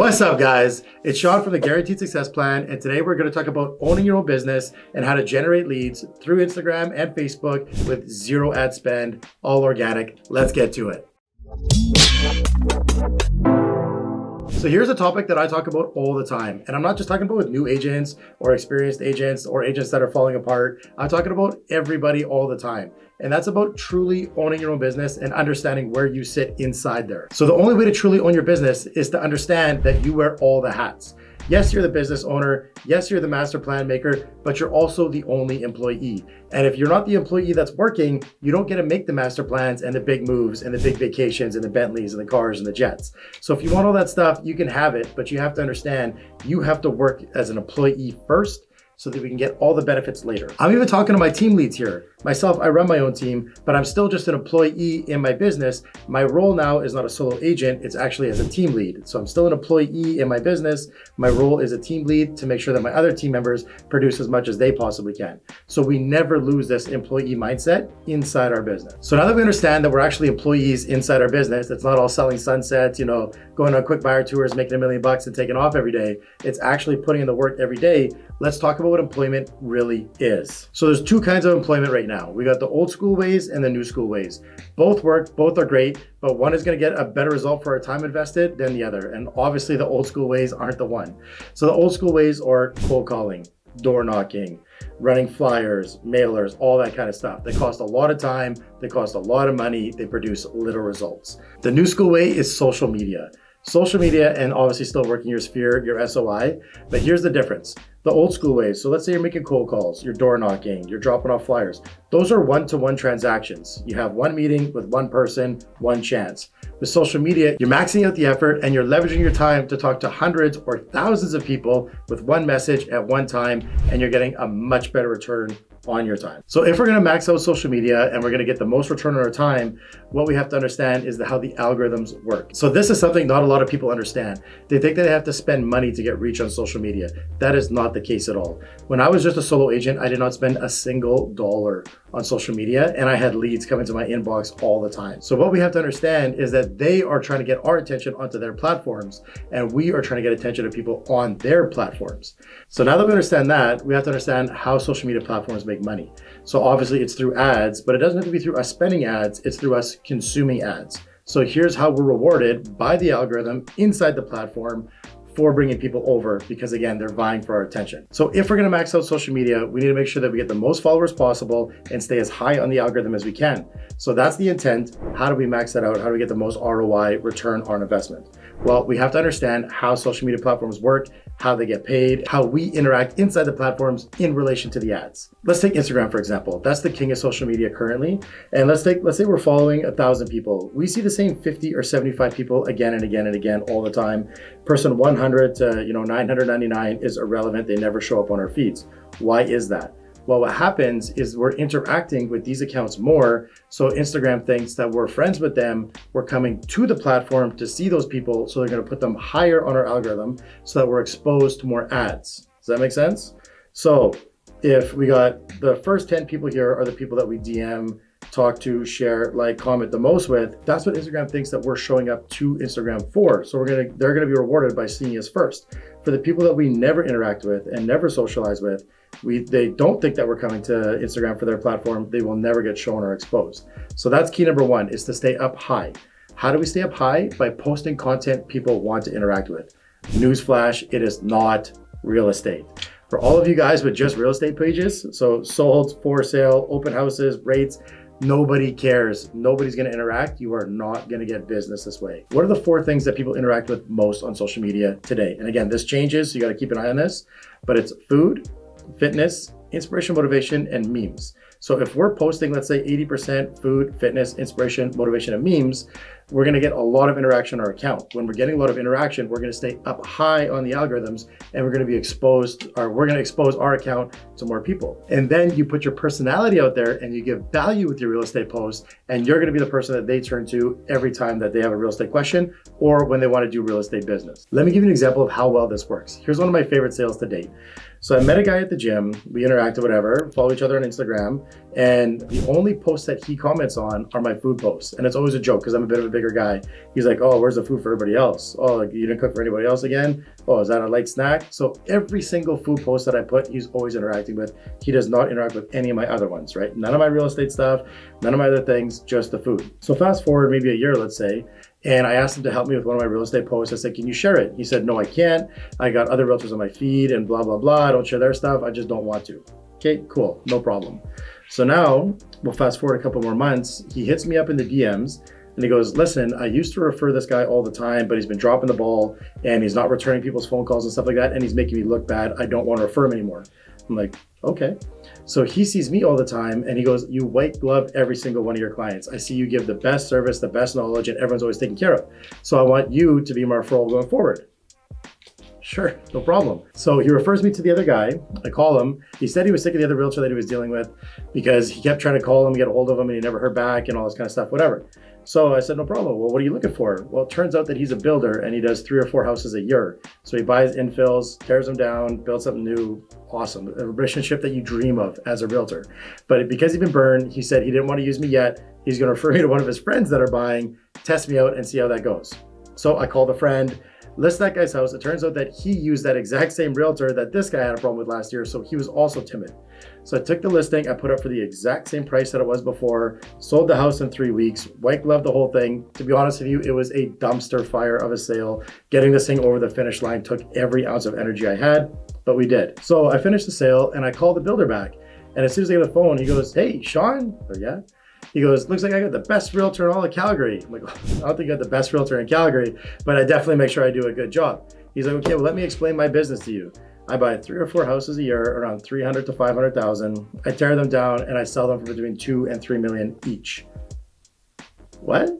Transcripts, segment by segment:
What's up, guys? It's Sean from the Guaranteed Success Plan, and today we're going to talk about owning your own business and how to generate leads through Instagram and Facebook with zero ad spend, all organic. Let's get to it. So here's a topic that I talk about all the time, and I'm not just talking about with new agents or experienced agents or agents that are falling apart. I'm talking about everybody all the time. And that's about truly owning your own business and understanding where you sit inside there. So the only way to truly own your business is to understand that you wear all the hats. Yes, you're the business owner. Yes, you're the master plan maker, but you're also the only employee. And if you're not the employee that's working, you don't get to make the master plans and the big moves and the big vacations and the Bentleys and the cars and the jets. So if you want all that stuff, you can have it, but you have to understand you have to work as an employee first so that we can get all the benefits later. I'm even talking to my team leads here. Myself, I run my own team, but I'm still just an employee in my business. My role now is not a solo agent, it's actually as a team lead. So I'm still an employee in my business. My role is a team lead to make sure that my other team members produce as much as they possibly can. So we never lose this employee mindset inside our business. So now that we understand that we're actually employees inside our business, it's not all selling sunsets, going on quick buyer tours, making $1 million and taking off every day. It's actually putting in the work every day. Let's talk about what employment really is. So there's two kinds of employment right now. We got the old school ways and the new school ways. Both work, both are great, but one is going to get a better result for our time invested than the other. And obviously the old school ways aren't the one. So the old school ways are cold calling, door knocking, running flyers, mailers, all that kind of stuff. They cost a lot of time, they cost a lot of money, they produce little results. The new school way is social media. Social media and obviously still working your sphere, your SOI, but here's the difference. The old school ways, so let's say you're making cold calls, you're door knocking, you're dropping off flyers. Those are one-to-one transactions. You have one meeting with one person, one chance. With social media, you're maxing out the effort and you're leveraging your time to talk to hundreds or thousands of people with one message at one time, and you're getting a much better return on your time. So if we're going to max out social media and we're going to get the most return on our time, what we have to understand is how the algorithms work. So this is something not a lot of people understand. They think that they have to spend money to get reach on social media. That is not the case at all. When I was just a solo agent, I did not spend a single dollar on social media, and I had leads come into my inbox all the time. So what we have to understand is that they are trying to get our attention onto their platforms, and we are trying to get attention to people on their platforms. So now that we understand that, we have to understand how social media platforms make money. So obviously it's through ads, but it doesn't have to be through us spending ads, it's through us consuming ads. So here's how we're rewarded by the algorithm inside the platform for bringing people over, because again, they're vying for our attention. So if we're gonna max out social media, we need to make sure that we get the most followers possible and stay as high on the algorithm as we can. So that's the intent. How do we max that out? How do we get the most ROI, return on investment? Well, we have to understand how social media platforms work, how they get paid, how we interact inside the platforms in relation to the ads. Let's take Instagram, for example. That's the king of social media currently. And let's say we're following 1,000 people. We see the same 50 or 75 people again and again and again all the time. Person 100 to 999 is irrelevant. They never show up on our feeds. Why is that? Well, what happens is we're interacting with these accounts more. So Instagram thinks that we're friends with them. We're coming to the platform to see those people. So they're going to put them higher on our algorithm so that we're exposed to more ads. Does that make sense? So if we got the first 10 people here are the people that we DM, talk to, share, like, comment the most with, that's what Instagram thinks that we're showing up to Instagram for. So they're going to be rewarded by seeing us first. For the people that we never interact with and never socialize with, they don't think that we're coming to Instagram for their platform. They will never get shown or exposed. So that's key number one, is to stay up high. How do we stay up high? By posting content people want to interact with. Newsflash, it is not real estate. For all of you guys with just real estate pages, so sold, for sale, open houses, rates, nobody cares. Nobody's going to interact. You are not going to get business this way. What are the 4 things that people interact with most on social media today? And again, this changes, so you got to keep an eye on this, but it's food, fitness, inspiration, motivation, and memes. So if we're posting, let's say 80% food, fitness, inspiration, motivation, and memes, we're going to get a lot of interaction on our account. When we're getting a lot of interaction, we're going to stay up high on the algorithms, and we're going to be exposed, or we're going to expose our account to more people. And then you put your personality out there and you give value with your real estate posts, and you're going to be the person that they turn to every time that they have a real estate question or when they want to do real estate business. Let me give you an example of how well this works. Here's one of my favorite sales to date. So I met a guy at the gym, we interacted, whatever, follow each other on Instagram, And the only posts that he comments on are my food posts. And it's always a joke because I'm a bit of a bigger guy. He's like, oh, where's the food for everybody else? Oh, like, you didn't cook for anybody else again? Oh, is that a light snack? So every single food post that I put, he's always interacting with. He does not interact with any of my other ones, right? None of my real estate stuff, none of my other things, just the food. So fast forward maybe a year, let's say, and I asked him to help me with one of my real estate posts. I said, can you share it? He said, no, I can't. I got other realtors on my feed and blah, blah, blah. I don't share their stuff. I just don't want to. Okay, cool, no problem. So now we'll fast forward a couple more months. He hits me up in the DMs and he goes, listen, I used to refer this guy all the time, but he's been dropping the ball and he's not returning people's phone calls and stuff like that. And he's making me look bad. I don't want to refer him anymore. I'm like, okay. So he sees me all the time and he goes, you white glove every single one of your clients. I see you give the best service, the best knowledge, and everyone's always taken care of. So I want you to be my referral going forward. Sure, no problem. So he refers me to the other guy. I call him. He said he was sick of the other realtor that he was dealing with because he kept trying to call him, get a hold of him, and he never heard back and all this kind of stuff, whatever. So I said, no problem. Well, what are you looking for? Well, it turns out that he's a builder and he does 3 or 4 houses a year. So he buys infills, tears them down, builds something new. Awesome. A relationship that you dream of as a realtor. But because he'd been burned, he said he didn't want to use me yet. He's going to refer me to one of his friends that are buying, test me out and see how that goes. So I called a friend, list that guy's house. It turns out that he used that exact same realtor that this guy had a problem with last year. So he was also timid. So I took the listing, I put it up for the exact same price that it was before, sold the house in 3 weeks, white gloved the whole thing. To be honest with you, it was a dumpster fire of a sale. Getting this thing over the finish line took every ounce of energy I had, but we did. So I finished the sale and I called the builder back. And as soon as I get the phone, he goes, hey, Sean? Or, yeah. He goes, looks like I got the best realtor in all of Calgary. I'm like, I don't think I got the best realtor in Calgary, but I definitely make sure I do a good job. He's like, okay, well, let me explain my business to you. I buy 3 or 4 houses a year, around 300 to 500,000. I tear them down and I sell them for between 2 and 3 million each. What?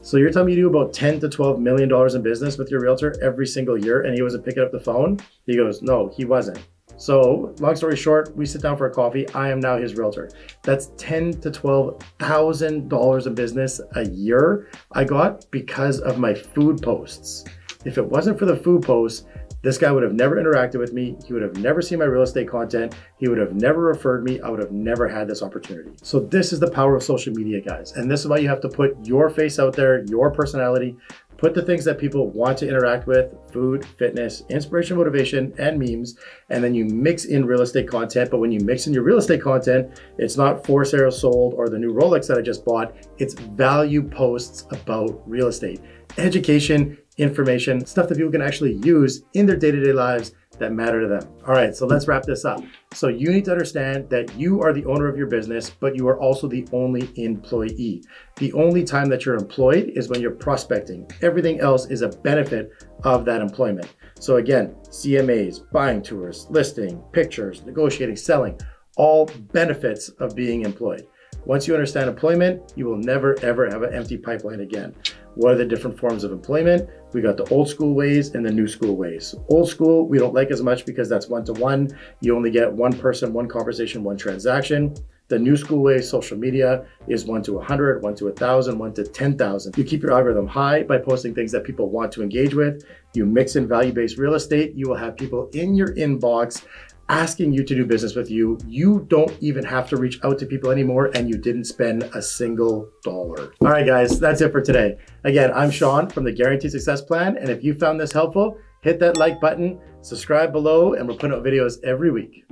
So you're telling me you do about 10 to 12 million dollars in business with your realtor every single year and he wasn't picking up the phone? He goes, no, he wasn't. So long story short, we sit down for a coffee. I am now his realtor. That's $10,000 to $12,000 in business a year I got because of my food posts. If it wasn't for the food posts, this guy would have never interacted with me. He would have never seen my real estate content. He would have never referred me. I would have never had this opportunity. So this is the power of social media, guys. And this is why you have to put your face out there, your personality, put the things that people want to interact with, food, fitness, inspiration, motivation, and memes, and then you mix in real estate content. But when you mix in your real estate content, it's not for sale sold or the new Rolex that I just bought. It's value posts about real estate, education, information, stuff that people can actually use in their day-to-day lives that matter to them. All right, so let's wrap this up. So you need to understand that you are the owner of your business, but you are also the only employee. The only time that you're employed is when you're prospecting. Everything else is a benefit of that employment. So again, CMAs, buying tours, listing, pictures, negotiating, selling, all benefits of being employed. Once you understand employment, you will never, ever have an empty pipeline again. What are the different forms of employment? We got the old school ways and the new school ways. Old school, we don't like as much because that's one-to-one. You only get one person, one conversation, one transaction. The new school way, social media, is 1 to 100, 1 to 1,000, 1 to 10,000. You keep your algorithm high by posting things that people want to engage with. You mix in value-based real estate. You will have people in your inbox asking you to do business with you. You don't even have to reach out to people anymore and you didn't spend a single dollar. All right, guys, that's it for today. Again, I'm Sean from the Guaranteed Success Plan. And if you found this helpful, hit that like button, subscribe below, and we're putting out videos every week.